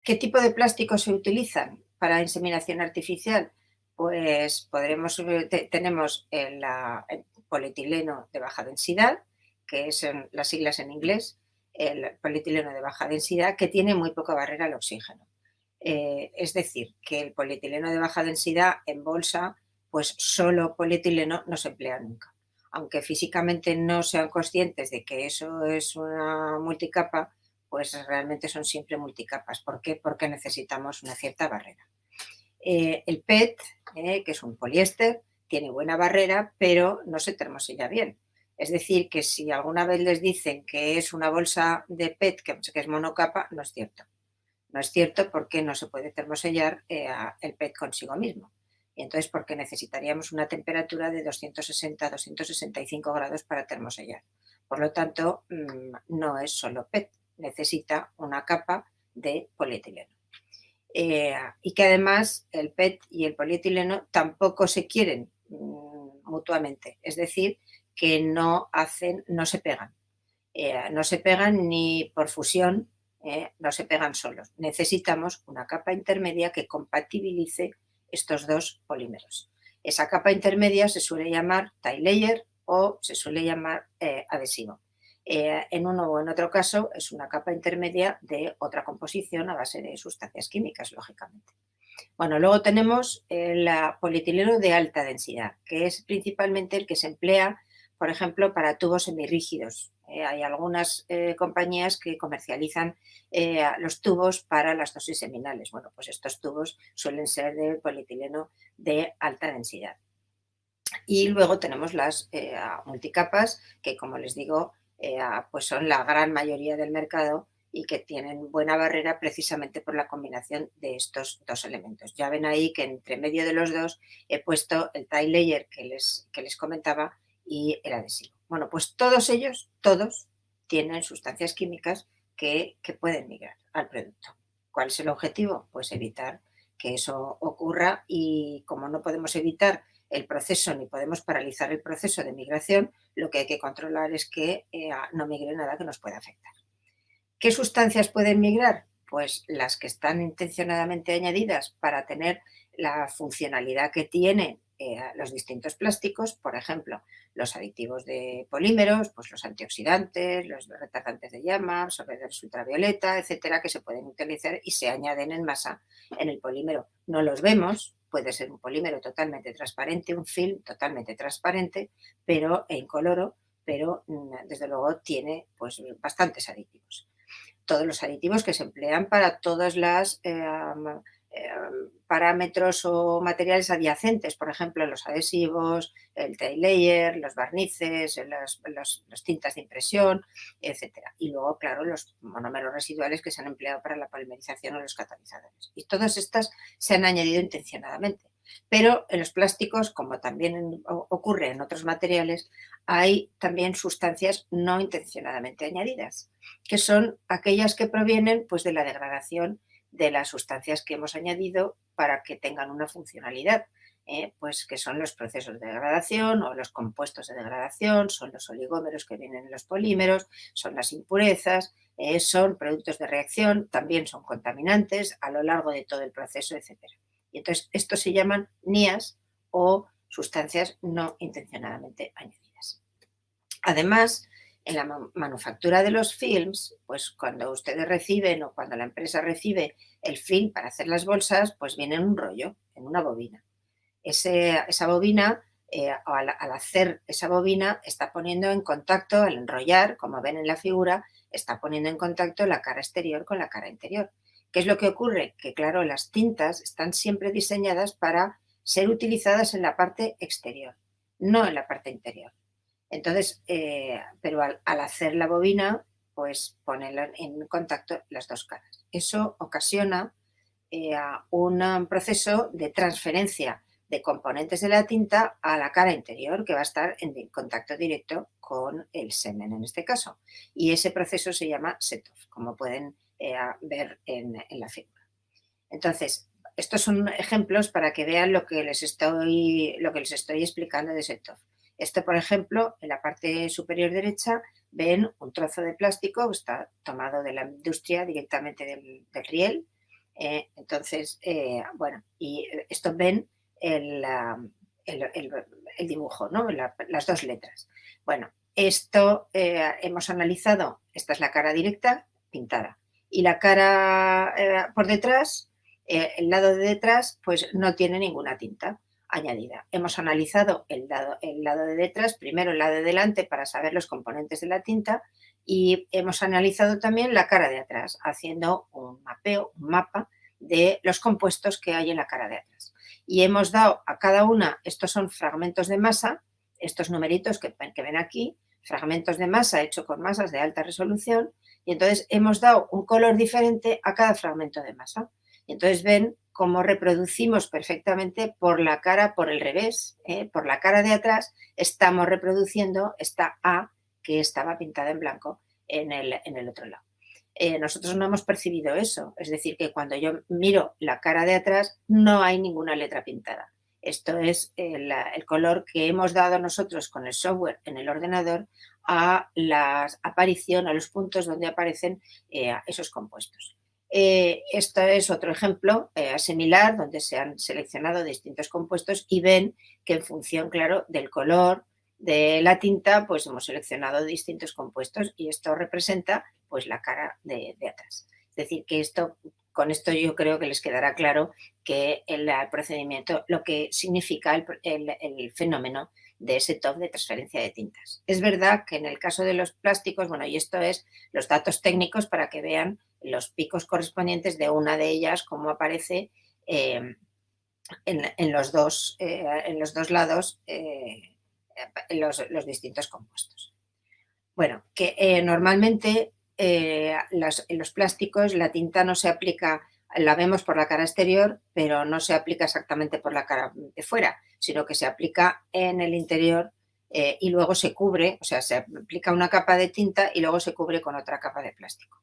¿Qué tipo de plásticos se utilizan para inseminación artificial? Pues tenemos el polietileno de baja densidad, que son las siglas en inglés, el polietileno de baja densidad, que tiene muy poca barrera al oxígeno. Es decir, que el polietileno de baja densidad en bolsa, pues solo polietileno no se emplea nunca. Aunque físicamente no sean conscientes de que eso es una multicapa, pues realmente son siempre multicapas. ¿Por qué? Porque necesitamos una cierta barrera. El PET, que es un poliéster, tiene buena barrera, pero no se termosella bien. Es decir, que si alguna vez les dicen que es una bolsa de PET, que es monocapa, no es cierto. No es cierto porque no se puede termosellar el PET consigo mismo. Y entonces, porque necesitaríamos una temperatura de 260 a 265 grados para termosellar. Por lo tanto, no es solo PET, necesita una capa de polietileno. Y que además el PET y el polietileno tampoco se quieren mutuamente, es decir, que no se pegan. No se pegan ni por fusión, no se pegan solos. Necesitamos una capa intermedia que compatibilice estos dos polímeros. Esa capa intermedia se suele llamar tie layer o se suele llamar adhesivo. En uno o en otro caso es una capa intermedia de otra composición a base de sustancias químicas, lógicamente. Bueno, luego tenemos el polietileno de alta densidad, que es principalmente el que se emplea, por ejemplo, para tubos semirrígidos. Hay algunas compañías que comercializan los tubos para las dosis seminales. Bueno, pues estos tubos suelen ser de polietileno de alta densidad. Y luego tenemos las multicapas, que como les digo, pues son la gran mayoría del mercado y que tienen buena barrera precisamente por la combinación de estos dos elementos. Ya ven ahí que entre medio de los dos he puesto el tie layer que les comentaba y el adhesivo. Bueno, pues todos ellos, todos, tienen sustancias químicas que pueden migrar al producto. ¿Cuál es el objetivo? Pues evitar que eso ocurra y como no podemos evitar el proceso ni podemos paralizar el proceso de migración, lo que hay que controlar es que no migre nada que nos pueda afectar. ¿Qué sustancias pueden migrar? Pues las que están intencionadamente añadidas para tener la funcionalidad que tienen los distintos plásticos, por ejemplo, los aditivos de polímeros, pues los antioxidantes, los retardantes de llama, absorbedores ultravioleta, etcétera, que se pueden utilizar y se añaden en masa en el polímero. No los vemos, puede ser un polímero totalmente transparente, un film totalmente transparente, pero incoloro, pero desde luego tiene pues bastantes aditivos. Todos los aditivos que se emplean para todos los parámetros o materiales adyacentes, por ejemplo, los adhesivos, el tie layer, los barnices, las tintas de impresión, etcétera. Y luego, claro, los monómeros residuales que se han empleado para la polimerización o los catalizadores. Y todas estas se han añadido intencionadamente. Pero en los plásticos, como también ocurre en otros materiales, hay también sustancias no intencionadamente añadidas, que son aquellas que provienen pues, de la degradación de las sustancias que hemos añadido para que tengan una funcionalidad, pues que son los procesos de degradación o los compuestos de degradación, son los oligómeros que vienen en los polímeros, son las impurezas, son productos de reacción, también son contaminantes a lo largo de todo el proceso, etcétera. Y entonces estos se llaman NIAS o sustancias no intencionadamente añadidas. Además, en la manufactura de los films, pues cuando ustedes reciben o cuando la empresa recibe el film para hacer las bolsas, pues viene en un rollo, en una bobina. Esa bobina, al hacer esa bobina, está poniendo en contacto, al enrollar, como ven en la figura, está poniendo en contacto la cara exterior con la cara interior. ¿Qué es lo que ocurre? Que claro, las tintas están siempre diseñadas para ser utilizadas en la parte exterior, no en la parte interior. Entonces, pero al hacer la bobina, pues ponen en contacto las dos caras. Eso ocasiona un proceso de transferencia de componentes de la tinta a la cara interior, que va a estar en contacto directo con el semen en este caso. Y ese proceso se llama set-off, como pueden ver en la figura. Entonces, estos son ejemplos para que vean lo que les estoy explicando de set-off. Esto, por ejemplo, en la parte superior derecha ven un trozo de plástico, está tomado de la industria directamente del riel, Entonces, bueno, y esto ven el, el dibujo, ¿no? Las dos letras. Bueno, esto hemos analizado, esta es la cara directa pintada y la cara por detrás, el lado de detrás, pues no tiene ninguna tinta añadida. Hemos analizado el lado de detrás, primero el lado de delante para saber los componentes de la tinta y hemos analizado también la cara de atrás, haciendo un mapeo, un mapa de los compuestos que hay en la cara de atrás. Y hemos dado a cada una, estos son fragmentos de masa, estos numeritos que ven aquí, fragmentos de masa hecho con masas de alta resolución, y entonces hemos dado un color diferente a cada fragmento de masa. Y entonces ven cómo reproducimos perfectamente por la cara, por el revés, por la cara de atrás, estamos reproduciendo esta A que estaba pintada en blanco en el otro lado. Nosotros no hemos percibido eso, es decir, que cuando yo miro la cara de atrás no hay ninguna letra pintada. Esto es el color que hemos dado nosotros con el software en el ordenador a la aparición, a los puntos donde aparecen esos compuestos. Esto es otro ejemplo similar donde se han seleccionado distintos compuestos y ven que en función, claro, del color de la tinta, pues hemos seleccionado distintos compuestos y esto representa pues la cara de atrás. Es decir, que con esto yo creo que les quedará claro que el procedimiento, lo que significa el fenómeno de ese top de transferencia de tintas. Es verdad que en el caso de los plásticos, bueno, y esto es los datos técnicos para que vean los picos correspondientes de una de ellas, cómo aparece en los dos lados los distintos compuestos. Bueno, que normalmente en los plásticos la tinta no se aplica, la vemos por la cara exterior, pero no se aplica exactamente por la cara de fuera, sino que se aplica en el interior y luego se cubre, o sea, se aplica una capa de tinta y luego se cubre con otra capa de plástico,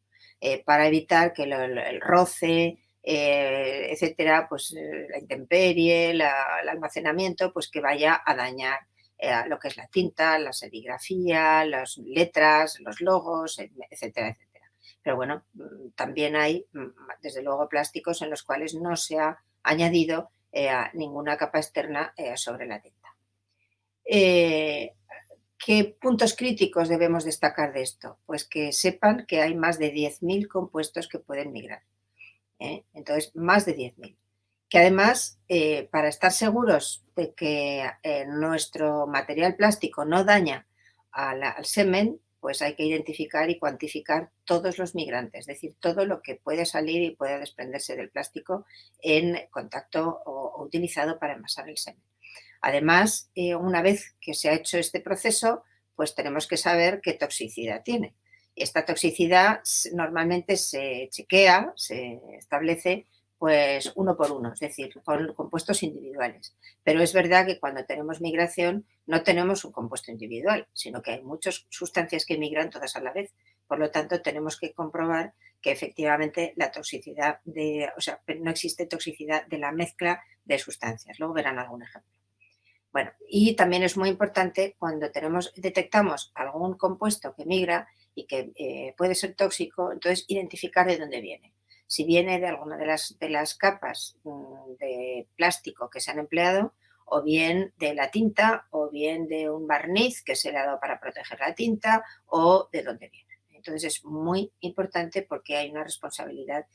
para evitar que el roce, etcétera, pues la intemperie, el almacenamiento, pues que vaya a dañar lo que es la tinta, la serigrafía, las letras, los logos, etcétera, etcétera. Pero bueno, también hay, desde luego, plásticos en los cuales no se ha añadido ninguna capa externa sobre la tinta. ¿Qué puntos críticos debemos destacar de esto? Pues que sepan que hay más de 10.000 compuestos que pueden migrar. Entonces, más de 10.000. Que además, para estar seguros de que nuestro material plástico no daña al semen, pues hay que identificar y cuantificar todos los migrantes, es decir, todo lo que puede salir y puede desprenderse del plástico en contacto o utilizado para envasar el semen. Además, una vez que se ha hecho este proceso, pues tenemos que saber qué toxicidad tiene. Esta toxicidad normalmente se chequea, se establece pues uno por uno, es decir, con compuestos individuales. Pero es verdad que cuando tenemos migración no tenemos un compuesto individual, sino que hay muchas sustancias que migran todas a la vez. Por lo tanto, tenemos que comprobar que efectivamente la toxicidad o sea, no existe toxicidad de la mezcla de sustancias. Luego verán algún ejemplo. Bueno, y también es muy importante cuando detectamos algún compuesto que migra y que puede ser tóxico, entonces identificar de dónde viene. Si viene de alguna de las capas de plástico que se han empleado, o bien de la tinta, o bien de un barniz que se le ha dado para proteger la tinta, o de dónde viene. Entonces es muy importante porque hay una responsabilidad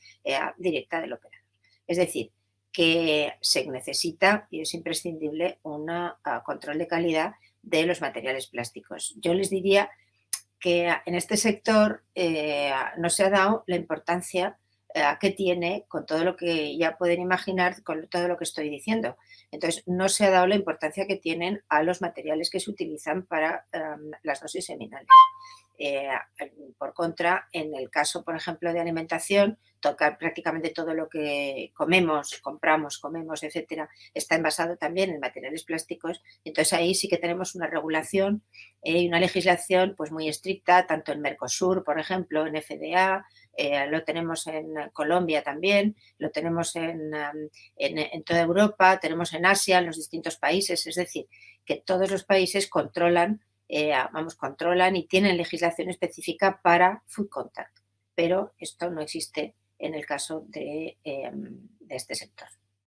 directa del operador. Es decir, que se necesita y es imprescindible un control de calidad de los materiales plásticos. Yo les diría que en este sector no se ha dado la importancia que tiene con todo lo que ya pueden imaginar, con todo lo que estoy diciendo. Entonces, no se ha dado la importancia que tienen a los materiales que se utilizan para las dosis seminales. Por contra, en el caso, por ejemplo, de alimentación, tocar prácticamente todo lo que comemos, compramos, comemos, etcétera, está envasado también en materiales plásticos. Entonces, ahí sí que tenemos una regulación y una legislación pues muy estricta, tanto en Mercosur, por ejemplo, en FDA, lo tenemos en Colombia también, lo tenemos en toda Europa, tenemos en Asia, en los distintos países, es decir, que todos los países controlan y tienen legislación específica para food contact, pero esto no existe en el caso de este sector.